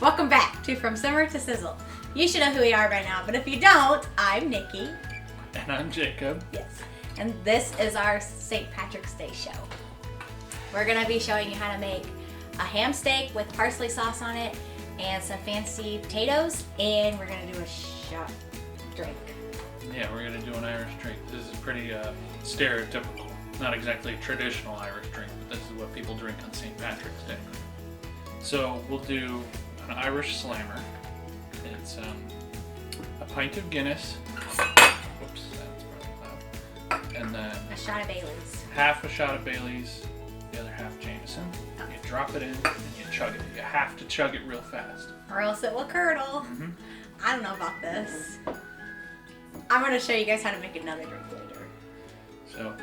Welcome back to From Simmer to Sizzle. You should know who we are by now, but if you don't, I'm Nikki. And I'm Jacob. Yes. And this is our St. Patrick's Day show. We're going to be showing you how to make a ham steak with parsley sauce on it and some fancy potatoes, and we're going to do a shot drink. Yeah, we're going to do an Irish drink. This is pretty stereotypical. Not exactly a traditional Irish drink, but this is what people drink on St. Patrick's Day. So we'll do an Irish slammer. It's a pint of Guinness. Whoops, that's probably loud. And then A shot of Bailey's. half a shot of Bailey's, the other half Jameson. You drop it in and you chug it. You have to chug it real fast. Or else it will curdle. Mm-hmm. I don't know about this. I'm going to show you guys how to make another drink later. So,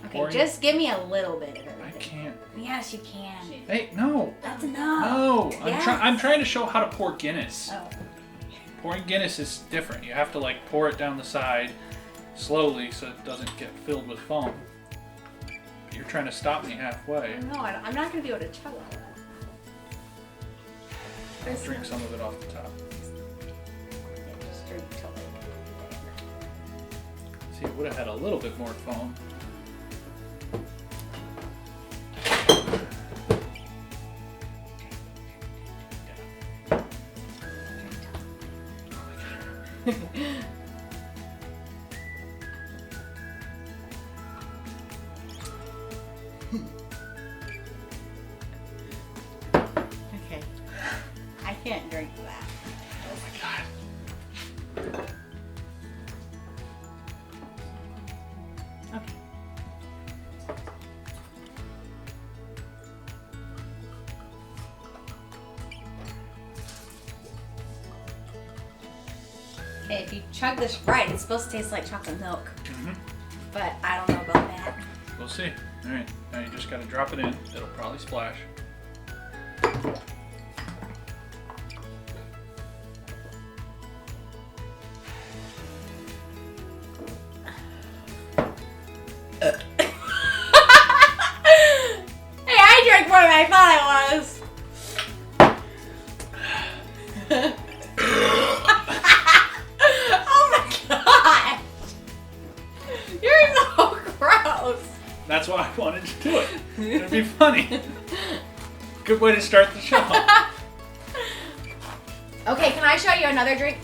Okay, just give me a little bit of everything. I can't. Yes, you can. Hey, no. That's enough. No, Yes. I'm trying to show how to pour Guinness. Oh. Pouring Guinness is different. You have to like pour it down the side slowly so it doesn't get filled with foam. You're trying to stop me halfway. No, I'm not going to be able to chug all that. I'll drink some of it off the top. Yeah, just drink till See, it would have had a little bit more foam. Okay. I can't drink that. Oh my god. Okay. Okay, if you chug this right, it's supposed to taste like chocolate milk. Mm-hmm. But I don't know about that. We'll see. Alright, now you just gotta drop it in. It'll probably splash. Hey, I drank more than I thought I was. Oh my god! You're so gross. That's why I wanted to do it. It'd be funny. Good way to start the show. Okay, can I show you another drink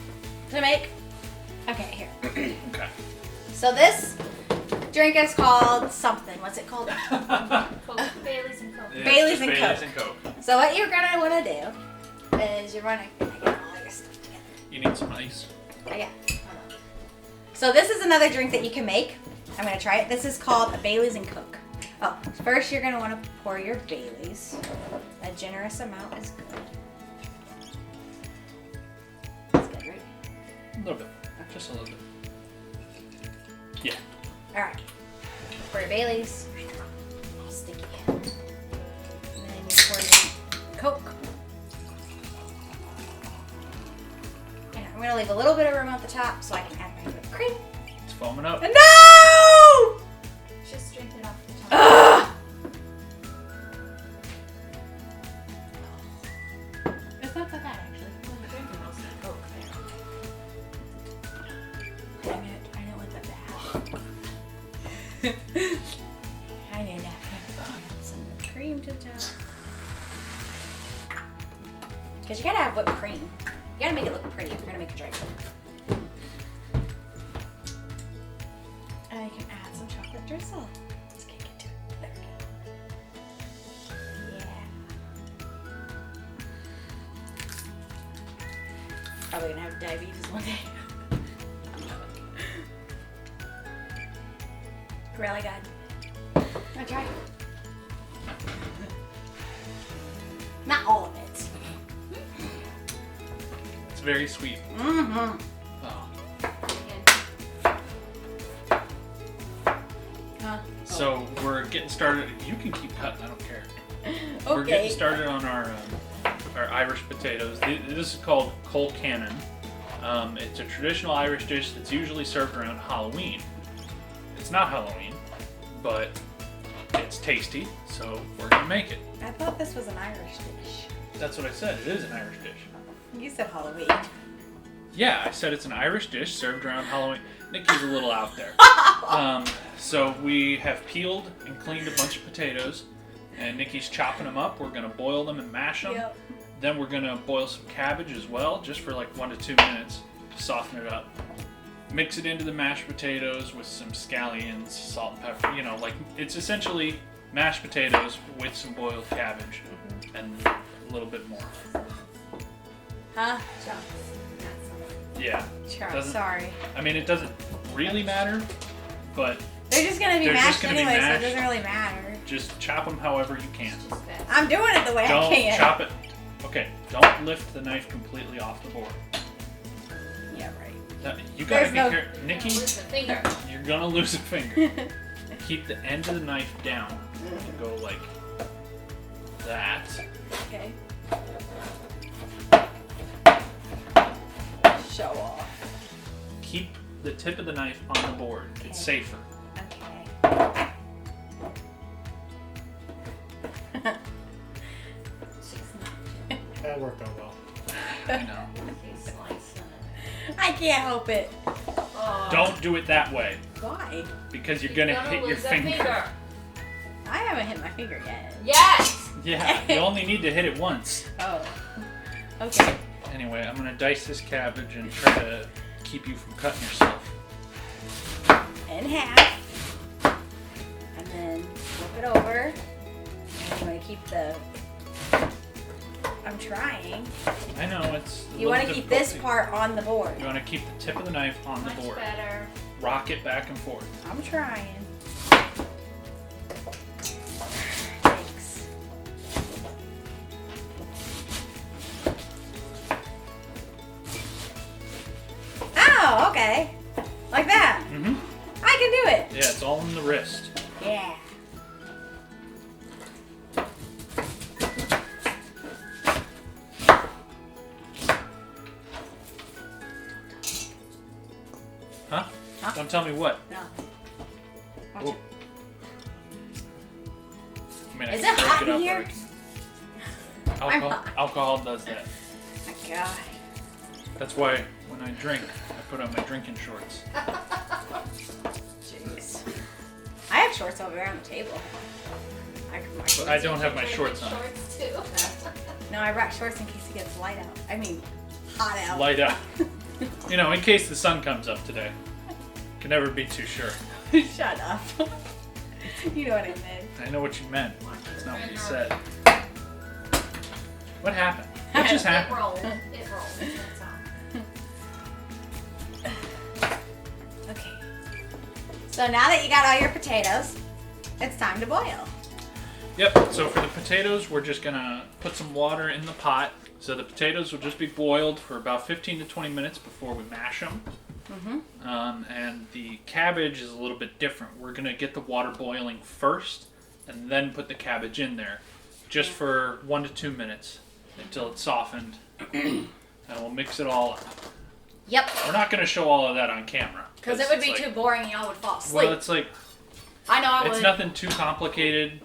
to make? Okay, here. Okay. So this drink is called something. What's it called? Bailey's and Coke. Yeah, Bailey's just and Bailey's Coke. and Coke. So what you're gonna want to do is you're gonna get all your stuff together. You need some ice. Oh, yeah. Hold on. So this is another drink that you can make. I'm gonna try it. This is called a Bailey's and Coke. Oh, first you're gonna want to pour your Bailey's. A generous amount is good. That's good, right? A little bit. Just a little bit. Yeah. All right. Pour your Bailey's. All sticky. And then you pour your Coke. And I'm gonna leave a little bit of room at the top so I can add my whipped cream. It's foaming up. No! Just drink it off the top. Ugh! It's not that bad, actually. Well, you're drinking most of the Coke there. Dang it, I know it's bad. I need to add some cream to the top. Because you gotta have whipped cream. You gotta make it look pretty if you're gonna make a drink. And I can add some chocolate drizzle. Let's kick it to it. There we go. Yeah. Probably gonna have diabetes one day. Really good. Wanna try? Not all of it. It's very sweet. Mm-hmm. Oh. Huh? So we're getting started. You can keep cutting. I don't care. We're Okay. getting started on our Irish potatoes. This is called colcannon. It's a traditional Irish dish that's usually served around Halloween. It's not Halloween, but it's tasty, so we're gonna make it. I thought this was an Irish dish. That's what I said. It is an Irish dish. You said Halloween. Yeah, I said it's an Irish dish served around Halloween. Nikki's a little out there. So we have peeled and cleaned a bunch of potatoes, and Nikki's chopping them up. We're going to boil them and mash them. Yep. Then we're going to boil some cabbage as well, just for like 1 to 2 minutes to soften it up. Mix it into the mashed potatoes with some scallions, salt and pepper. You know, like it's essentially mashed potatoes with some boiled cabbage and a little bit more. Huh? Yeah. Chuck, sorry. I mean, it doesn't really matter, but They're just gonna be They're just mashed gonna be anyway, so mashed. it doesn't really matter. just chop them however you can. I'm doing it the way I Don't can. chop it. Okay, don't lift the knife completely off the board. Yeah, right. You gotta There's be no- careful. Nikki, Lose a finger. you're gonna lose a finger. Keep the end of the knife down and go like that. Okay. Show off. Keep the tip of the knife on the board. It's safer. Okay. That worked out well. I know. I can't help it. Don't do it that way Why? because you're gonna hit your lose a finger. I haven't hit my finger yet. Yes! Yeah, you only need to hit it once. Oh. Okay. Anyway, I'm gonna dice this cabbage and try to keep you from cutting yourself. In half. And then flip it over. And I'm going to keep the... I'm trying. I know it's. You want to keep this part on the board. You want to keep the tip of the knife on the Much board. better. Rock it back and forth. I'm trying. Thanks. Oh, okay. Like that. Mm-hmm. I can do it. Yeah, it's all in the wrist. Yeah. Huh? Huh? Don't tell me what. No. Watch Oh. it. I mean, I Is can it break hot it in up here? or I can- I'm Alcohol, hot. alcohol does that. My God. That's why when I drink, I put on my drinking shorts. Jeez. I have shorts over there on the table. But I don't have my shorts on. Shorts too. No, I brought shorts in case it gets light out. I mean, hot out. Light up. You know, in case the sun comes up today. Can never be too sure. Shut up. You know what I meant. I know what you meant. That's not what you said. What happened? What just It happened? rolled. It rolled. That's all. Okay. So now that you got all your potatoes, it's time to boil. Yep, so for the potatoes, we're just gonna put some water in the pot. So the potatoes will just be boiled for about 15 to 20 minutes before we mash them. And the cabbage is a little bit different. We're gonna get the water boiling first and then put the cabbage in there just for 1 to 2 minutes until it's softened. And we'll mix it all up. Yep. We're not gonna show all of that on camera. Because it would it's be like- too boring and y'all would fall asleep. Well, it's like, I know I it's would. nothing too complicated.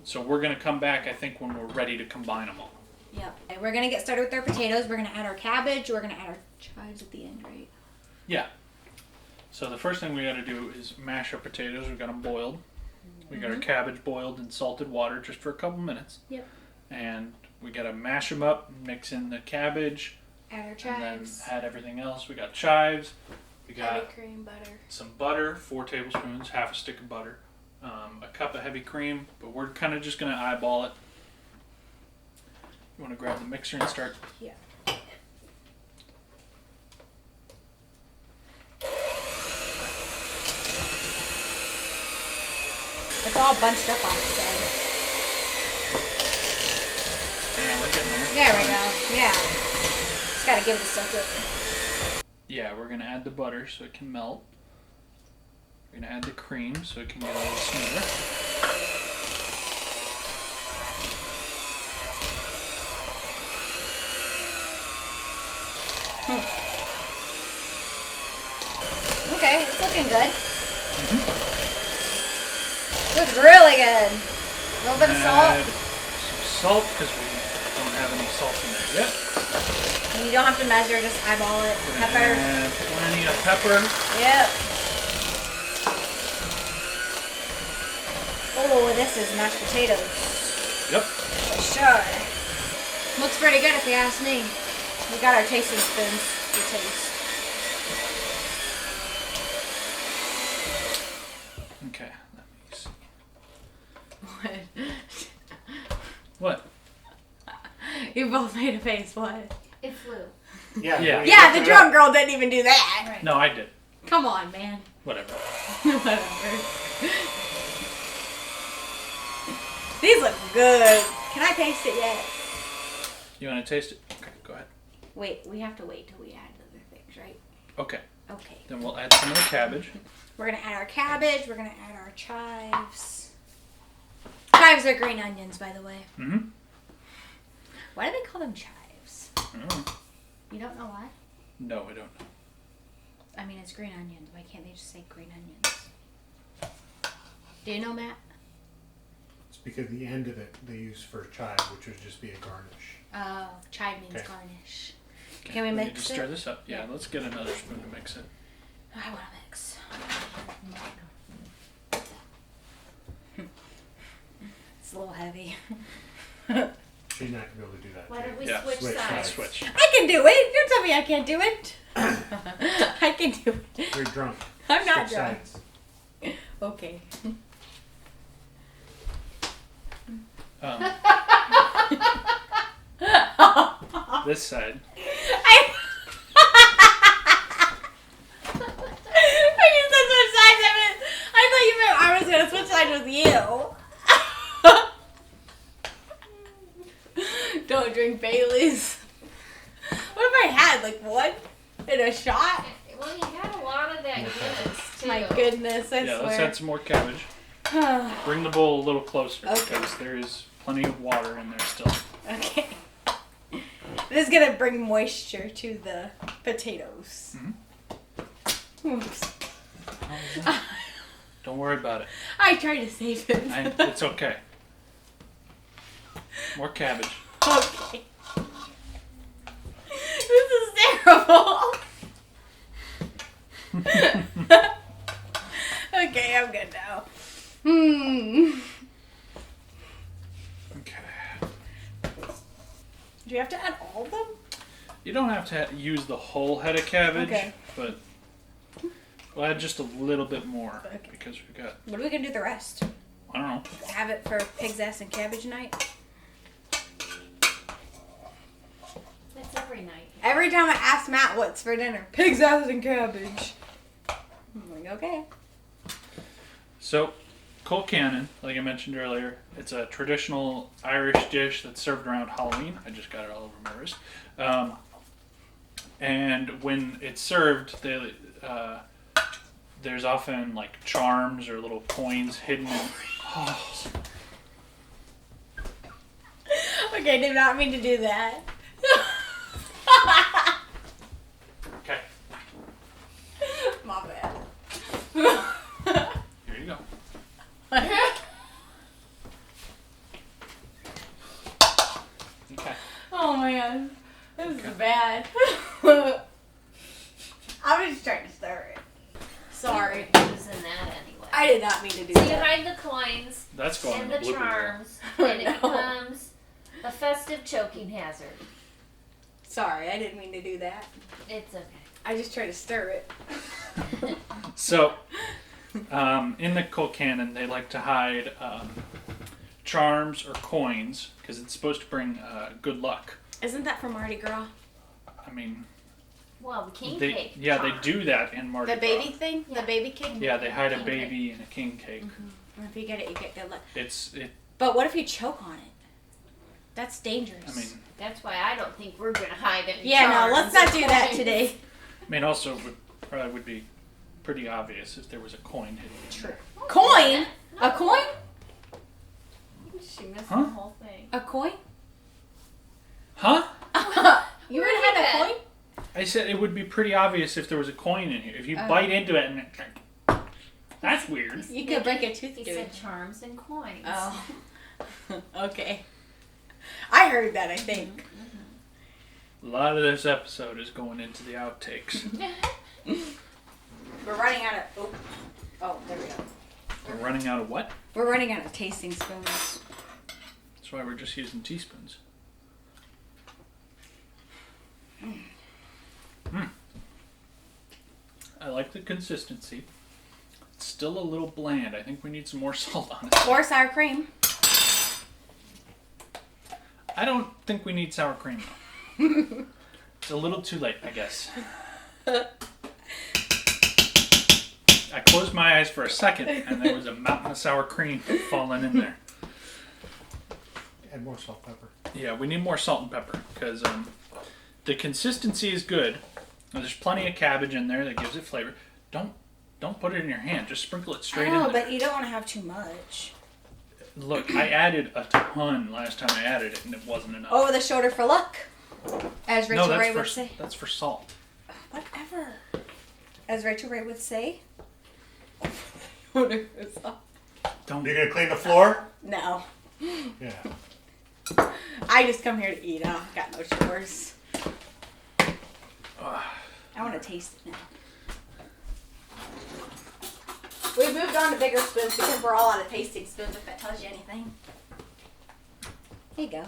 So we're gonna come back, I think, when we're ready to combine them all. Yep. And we're going to get started with our potatoes. We're going to add our cabbage. We're going to add our chives at the end, right? Yeah. So the first thing we gotta do is mash our potatoes. We got them boiled. We got our cabbage boiled in salted water just for a couple minutes. Yep. And we gotta mash them up, mix in the cabbage, Add our and then chives. add everything else. We got chives. We got Heavy cream, butter. some butter, 4 tablespoons, half a stick of butter, a cup of heavy cream, but we're kind of just gonna eyeball it. You wanna grab the mixer and start? Yeah. It's all bunched up on the side. Yeah, we're getting there. There we go. Yeah. Just gotta give it a second. Yeah, we're gonna add the butter so it can melt. We're gonna add the cream so it can get a little smoother. Okay, it's looking good. Looks really good. A little bit of Add salt. some salt because we don't have any salt in there yet. And you don't have to measure, just eyeball it. Pepper. And plenty of pepper. Yep. Oh, this is mashed potatoes. Yep. For sure. Looks pretty good if you ask me. We got our tasting spoons to taste. Okay. Let me see. What? What? You both made a face. What? It flew. Yeah. Yeah, the drunk girl didn't even do that. Right. No, I did. Come on, man. Whatever. Whatever. These look good. Can I taste it yet? You want to taste it? Okay, go ahead. Wait, we have to wait till we add other things, right? Okay. Okay. Then we'll add some of the cabbage. We're gonna add our cabbage. We're gonna add our chives. Chives are green onions, by the way. Mm-hmm. Why do they call them chives? I don't know. You don't know why? No, I don't know. I mean, it's green onions. Why can't they just say green onions? Do you know, Matt? It's because the end of it they use for chive, which would just be a garnish. Oh, chive means Okay. garnish. Okay, Can we let me mix just it? stir this up. Yeah, let's get another spoon to mix it. I want to mix. It's a little heavy. She's not gonna be able to do that. Why don't we Yeah, switch switch sides? Switch. I can do it. Don't tell me I can't do it. I can do it. You're drunk. I'm not Switch drunk. sides. Okay. This side. When you said switch sides, I thought you meant I was gonna switch sides with you. Don't drink Bailey's. What if I had like one in a shot? Well, you had a lot of that goodness, too. My goodness, I Yeah, let's swear. add some more cabbage. Bring the bowl a little closer because there is plenty of water in there still. Okay. This is gonna bring moisture to the potatoes. Oops. Don't worry about it. I tried to save it. It's okay. More cabbage. Okay. This is terrible. Okay, I'm good now. Okay. Do you have to add all of them? You don't have to use the whole head of cabbage, Okay. but we'll add just a little bit more Okay. because we've got, What are we gonna do the rest? I don't know. Have it for pig's ass and cabbage night? That's every night. Every time I ask Matt what's for dinner, pig's ass and cabbage. I'm like, okay. So, colcannon, like I mentioned earlier, it's a traditional Irish dish that's served around Halloween. I just got it all over my wrist. And when it's served, there's often like charms or little coins hidden in. Oh. Okay, did not mean to do that. Okay, My bad. here you go. Okay. Oh man, this Okay. is bad. I was just trying to stir it. Sorry, Using that anyway. I did not mean to do So you that. hide the coins That's going and in the the blooper reel. charms, and it No. becomes a festive choking hazard. Sorry, I didn't mean to do that. It's okay. I just tried to stir it. So, in the colcannon, they like to hide charms or coins because it's supposed to bring good luck. Isn't that from Mardi Gras? I mean, Well, the king they cake. they charm. do that in Mardi The Gras. baby thing? Yeah. The baby cake? Yeah, they hide a King baby in a king cake. And if you get it, you get good luck. It. But what if you choke on it? That's dangerous. I mean, That's why I don't think we're gonna hide any yeah, no, charms let's not or do that coins. today. also would be pretty obvious if there was a coin hidden. in True. there. Coin? A coin? She missed Huh? the whole thing. A coin? Huh? You would have had a coin? I said it would be pretty obvious if there was a coin in here. If you bite into it and that's weird. You could break a tooth He doing said it. charms and coins. Oh. Okay. I heard that, I think. A lot of this episode is going into the outtakes. We're running out of... Oh, there we go. We're running out of what? We're running out of tasting spoons. That's why we're just using teaspoons. I like the consistency. It's still a little bland. I think we need some more salt on it. Or sour cream. I don't think we need sour cream though. It's a little too late, I guess. I closed my eyes for a second and there was a mountain of sour cream falling in there. Add more salt, pepper. Yeah, we need more salt and pepper because the consistency is good. There's plenty of cabbage in there that gives it flavor. Don't put it in your hand. Just sprinkle it straight in there. But you don't want to have too much. Look, I added a ton last time I added it and it wasn't enough. Over the shoulder for luck, as Rachel Ray would say. That's for salt. Whatever. As Rachel Ray would say. Don't. You're gonna clean the floor? No. Yeah. I just come here to eat. I got no chores. I want to taste it now. We moved on to bigger spoons because we're all out of tasting spoons, if that tells you anything. Here you go.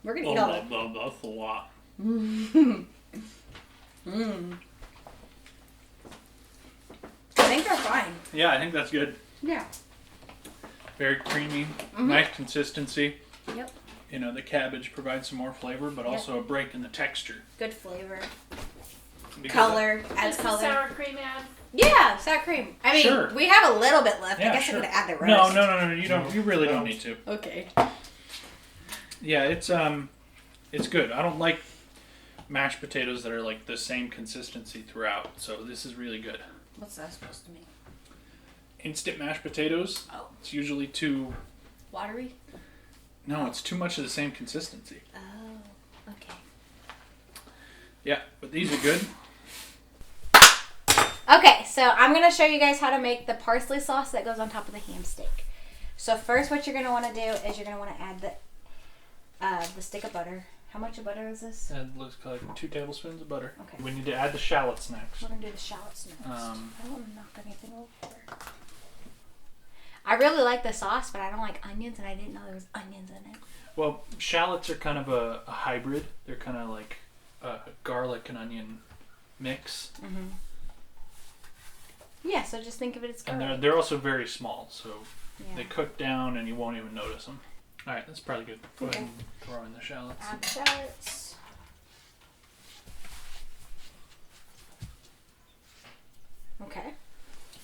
We're going to eat all of it. That's a lot. I think they're fine. Yeah, I think that's good. Yeah. Very creamy, nice consistency. Yep. You know, the cabbage provides some more flavor, but also a break in the texture. Good flavor. Because Color. Adds Does the color. sour cream add? Yeah, sour cream. I mean, Sure. we have a little bit left. Yeah, I guess sure. I'm going to add the rest. No. You don't. You really don't need to. Okay. Yeah, it's good. I don't like mashed potatoes that are like the same consistency throughout. So this is really good. What's that supposed to mean? Instant mashed potatoes. Oh. It's usually too. Watery? No, it's too much of the same consistency. Oh, okay. Yeah, but these are good. Okay, so I'm going to show you guys how to make the parsley sauce that goes on top of the ham steak. So first what you're going to want to do is you're going to want to add the stick of butter. How much of butter is this? It looks like 2 tablespoons of butter. Okay. We need to add the shallots next. We're going to do the shallots next. Um, I don't want to knock anything over. I really like the sauce, but I don't like onions, and I didn't know there was onions in it. Well, shallots are kind of a hybrid. They're kind of like a garlic and onion mix. Mm-hmm. Yeah, so just think of it as garlic. And they're also very small, so they Yeah. cook down and you won't even notice them. All right, that's probably good. Go ahead and throw in the shallots. Add the shallots. Okay.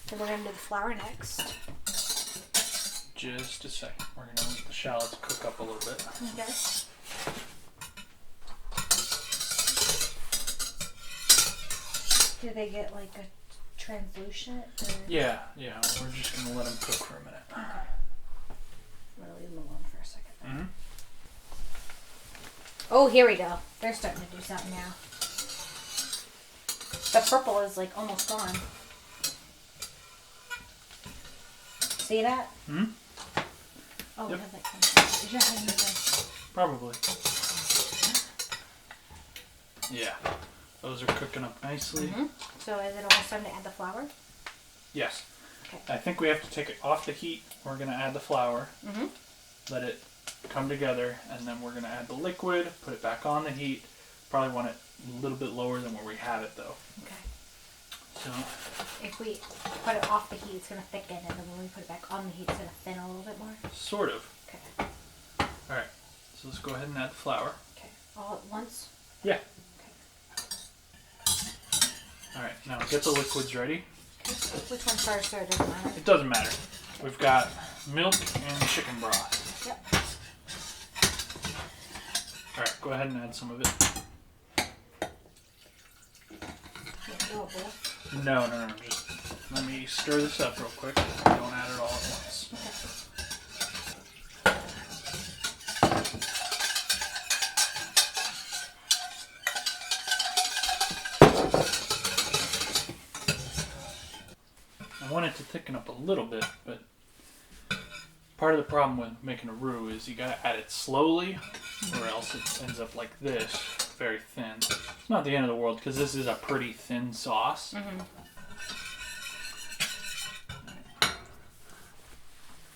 Then we're going to do the flour next. Just a second. We're going to let the shallots cook up a little bit. Okay. Do they get like a translucent? Or... Yeah. We're just going to let them cook for a minute. Okay. I'm going to leave them alone for a second. Mm-hmm. Oh, here we go. They're starting to do something now. The purple is like almost gone. See that? Hmm? Oh, Yep. we have that kind. Is your hand in there? Probably. Yeah. Those are cooking up nicely. Mm-hmm. So is it almost time to add the flour? Yes. Okay. I think we have to take it off the heat. We're going to add the flour. Mm-hmm. Let it come together, and then we're going to add the liquid, put it back on the heat. Probably want it a little bit lower than where we have it, though. Okay. So, If we put it off the heat, it's going to thicken, and then when we put it back on the heat, it's going to thin a little bit more. sort of. Okay. All right. So let's go ahead and add the flour. Okay. All at once? Yeah. Okay. All right. Now get the liquids ready. Okay. Which one first, or it doesn't matter? It doesn't matter. We've got milk and chicken broth. Yep. All right. Go ahead and add some of it. Yeah, both. No. Just let me stir this up real quick. Don't add it all at once. I want it to thicken up a little bit, but Part of the problem with making a roux is you gotta add it slowly, or else it ends up like this, very thin. It's not the end of the world because this is a pretty thin sauce.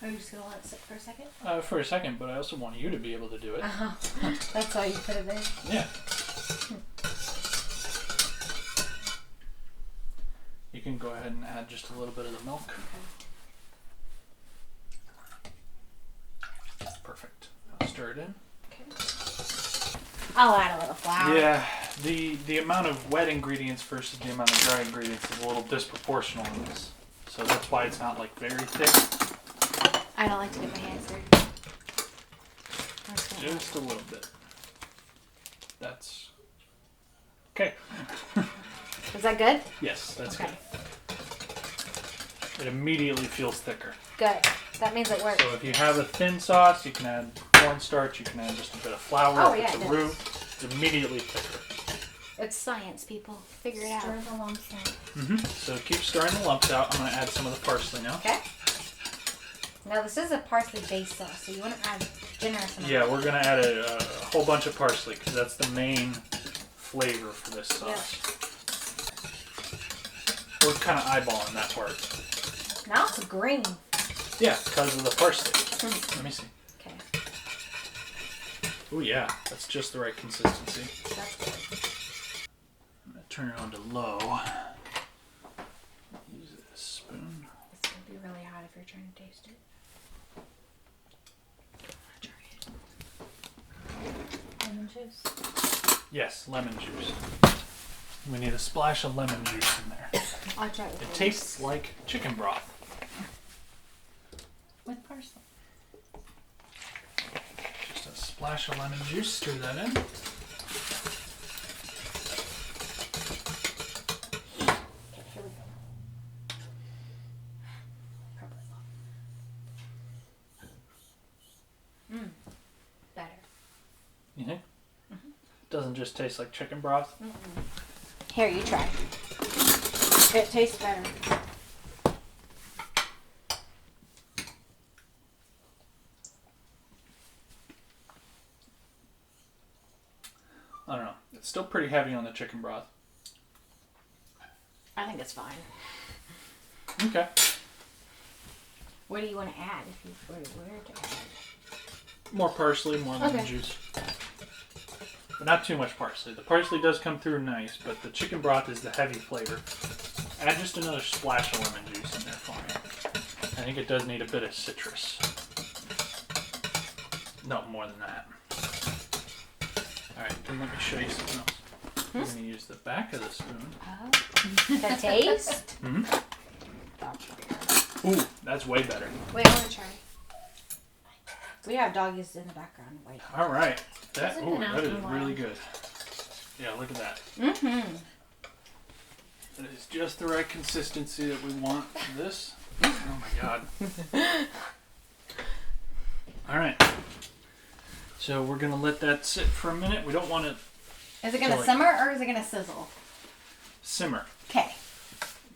Are you just gonna let it sit for a second? For a second, but I also want you to be able to do it. That's why you put it there. Yeah. You can go ahead and add just a little bit of the milk. Perfect. I'll stir it in. Okay. I'll add a little flour. Yeah, the amount of wet ingredients versus the amount of dry ingredients is a little disproportional in this. So that's why it's not like very thick. I don't like to get my hands dirty. Just a little bit. That's okay. Is that good? Yes, that's Okay. good. It immediately feels thicker. Good. That means it works. So if you have a thin sauce, you can add cornstarch, you can add just a bit of flour. Oh, if yeah, it's it a roux, it's immediately thicker. It's science, people. Figure it out. Stir the lumps out. So keep stirring the lumps out. I'm going to add some of the parsley now. Okay. Now this is a parsley-based sauce, so you want to add generous amount. Yeah, we're going to add a whole bunch of parsley because that's the main flavor for this sauce. Yeah. We're kind of eyeballing that part. Now it's green. Yeah, because of the parsley. Let me see. Okay. Oh yeah, that's just the right consistency. That's good. I'm going to turn it on to low. Use this spoon. It's going to be really hot if you're trying to taste it. Lemon juice. Yes, lemon juice. We need a splash of lemon juice in there. I'll try it. It tastes like chicken broth. With parsley. Just a splash of lemon juice. Stir that in. Okay, here we go. Probably not. Better. You think? Doesn't just taste like chicken broth? Here, you try. It tastes better. I don't know. It's still pretty heavy on the chicken broth. I think it's fine. Okay. What do you want to add if you were to add? More parsley, more lemon juice. But not too much parsley. The parsley does come through nice, but the chicken broth is the heavy flavor. Add just another splash of lemon juice in there for me. I think it does need a bit of citrus. No, more than that. Alright, then let me show you something else. We're going to use the back of the spoon. Oh. The taste? Ooh, that's way better. Wait, I want to try. We have doggies in the background. Wait. Alright. That Hasn't been out is in a while. really good. Yeah, look at that. That is just the right consistency that we want for this. Oh my god. Alright. So we're going to let that sit for a minute. We don't want it Is it going to simmer or is it going to sizzle? simmer. Okay.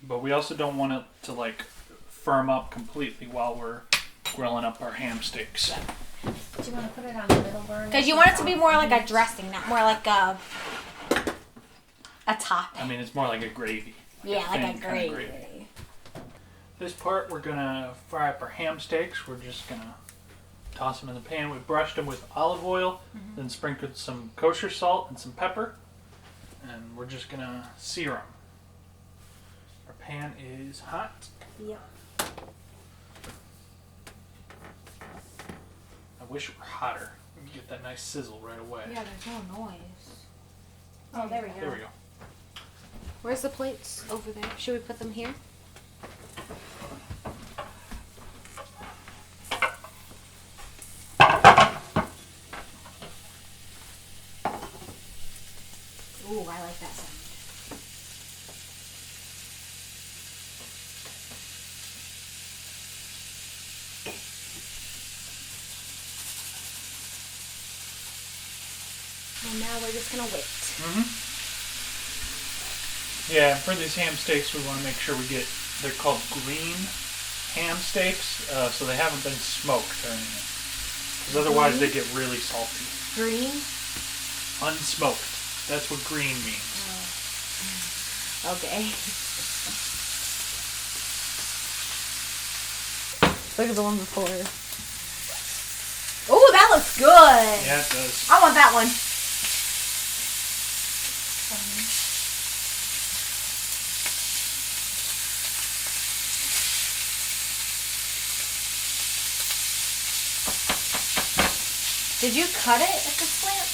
But we also don't want it to like firm up completely while we're grilling up our ham steaks. Do you want to put it on the middle burner? Because you want it to be more like a dressing, not more like a topping. I mean, it's more like a gravy. Yeah, like thin a kind of gravy. This part, we're going to fry up our ham steaks. We're just going to toss them in the pan. We brushed them with olive oil, then sprinkled some kosher salt and some pepper. And we're just going to sear them. Our pan is hot. Yep. I wish it were hotter. We can get that nice sizzle right away. Yeah, there's no noise. Oh, there we go. There we go. Where's the plates? Over there. Should we put them here? Ooh, I like that sound. And now we're just gonna wait. Yeah, for these ham steaks, we want to make sure we get, they're called green ham steaks, so they haven't been smoked or anything. Because otherwise they get really salty. Green? Unsmoked. That's what green means. Okay. Look at the one before. Oh, that looks good. Yeah, it does. I want that one. Did you cut it at the slant?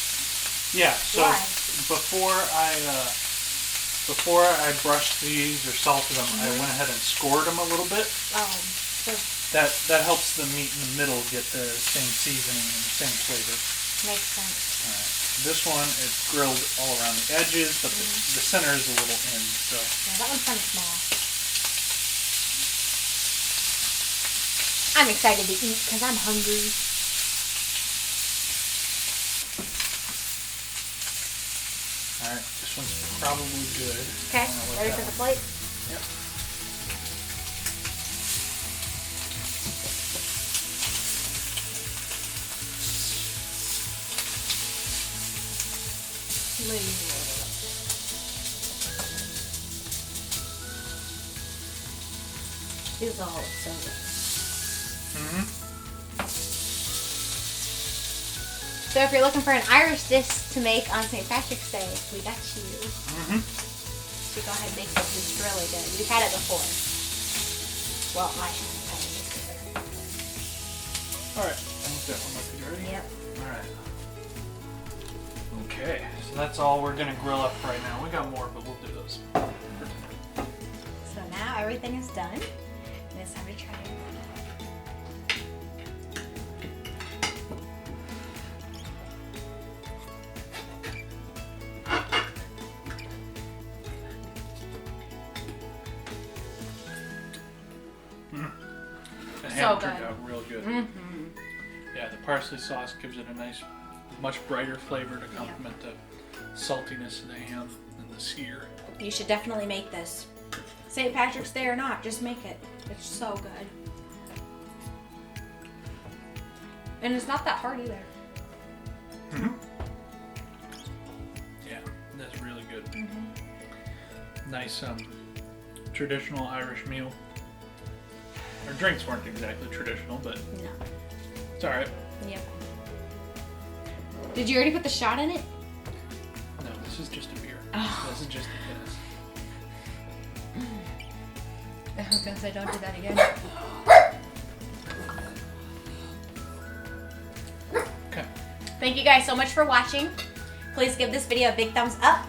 Yeah, so Why? before I brushed these or salted them, I went ahead and scored them a little bit. Oh, so That helps the meat in the middle get the same seasoning and the same flavor. makes sense. Alright. This one is grilled all around the edges, but the center is a little in, so. Yeah, that one's kind of small. I'm excited to eat because I'm hungry. Alright, this one's probably good. Okay, I don't know what ready that for the one- plate? Yep. These all look so good. Mm-hmm. So if you're looking for an Irish dish to make on St. Patrick's Day, we got you. Mm-hmm. So go ahead and make this. It's really good. We've had it before. Well, I have. Alright, I think that one might be ready. Yep. Alright. Okay, so that's all we're gonna grill up right now. We got more, but we'll do those for dinner. So now everything is done. And it's time to try it. The So ham turned good. out real good. Mm-hmm. Yeah, the parsley sauce gives it a nice, much brighter flavor to complement the saltiness of the ham and the sear. You should definitely make this. St. Patrick's Day or not, just make it. It's so good. And it's not that hard either. Mm-hmm. Yeah, that's really good. Mm-hmm. Nice traditional Irish meal. Our drinks weren't exactly traditional, but No. it's alright. Yep. Did you already put the shot in it? No, this is just a beer. Oh. This is just a Guinness. I was gonna say, don't do that again. Okay. Thank you guys so much for watching. Please give this video a big thumbs up.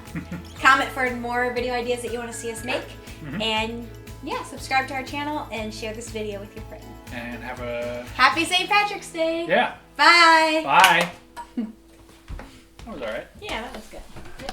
Comment for more video ideas that you want to see us make. Mhm. And yeah, subscribe to our channel and share this video with your friends. And have a... Happy St. Patrick's Day. Yeah. Bye. Bye. That was alright. Yeah, that was good.